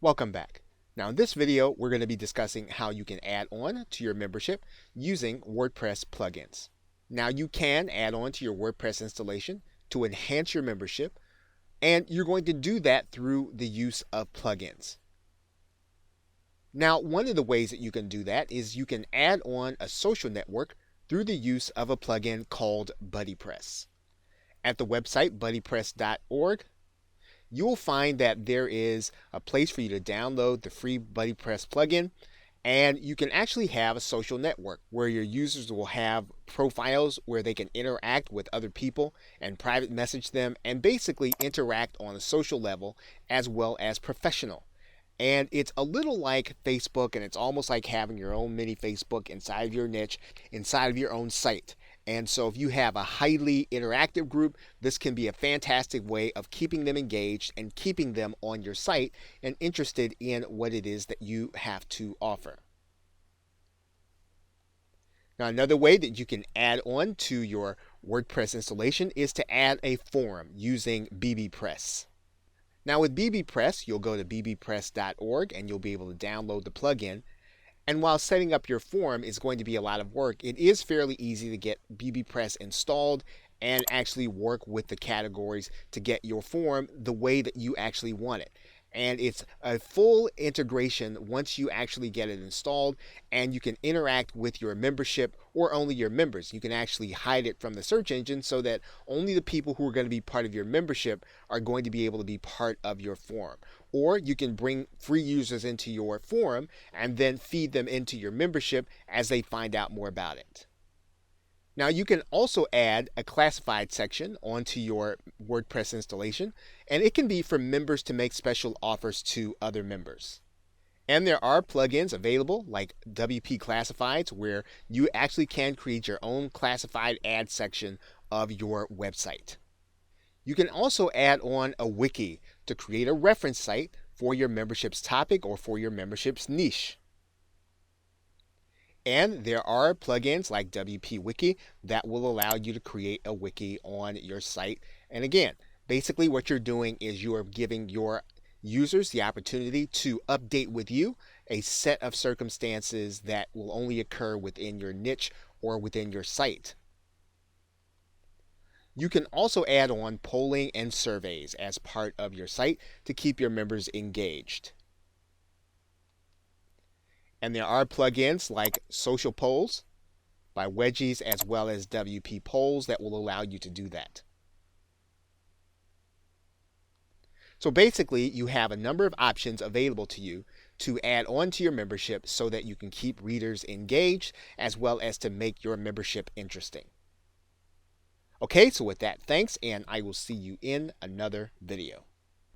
Welcome back. Now in this video, we're going to be discussing how you can add on to your membership using WordPress plugins. Now you can add on to your WordPress installation to enhance your membership, and you're going to do that through the use of plugins. Now, one of the ways that you can do that is you can add on a social network through the use of a plugin called BuddyPress. At the website buddypress.org, you will find that there is a place for you to download the free BuddyPress plugin, and you can actually have a social network where your users will have profiles where they can interact with other people and private message them and basically interact on a social level as well as professional. And it's a little like Facebook, and it's almost like having your own mini Facebook inside of your niche, inside of your own site. And so if you have a highly interactive group, this can be a fantastic way of keeping them engaged and keeping them on your site and interested in what it is that you have to offer. Now, another way that you can add on to your WordPress installation is to add a forum using bbPress. Now with bbPress, you'll go to bbpress.org and you'll be able to download the plugin. And while setting up your forum is going to be a lot of work, it is fairly easy to get bbPress installed and actually work with the categories to get your forum the way that you actually want it. And it's a full integration once you actually get it installed, and you can interact with your membership or only your members. You can actually hide it from the search engine so that only the people who are going to be part of your membership are going to be able to be part of your forum. Or you can bring free users into your forum and then feed them into your membership as they find out more about it. Now you can also add a classified section onto your WordPress installation, and it can be for members to make special offers to other members. And there are plugins available like WP Classifieds where you actually can create your own classified ad section of your website. You can also add on a wiki to create a reference site for your membership's topic or for your membership's niche. And there are plugins like WP Wiki that will allow you to create a wiki on your site. And again, basically what you're doing is you are giving your users the opportunity to update with you a set of circumstances that will only occur within your niche or within your site. You can also add on polling and surveys as part of your site to keep your members engaged. And there are plugins like Social Polls by Wedgies as well as WP Polls that will allow you to do that. So basically, you have a number of options available to you to add on to your membership so that you can keep readers engaged as well as to make your membership interesting. Okay, so with that, thanks, and I will see you in another video.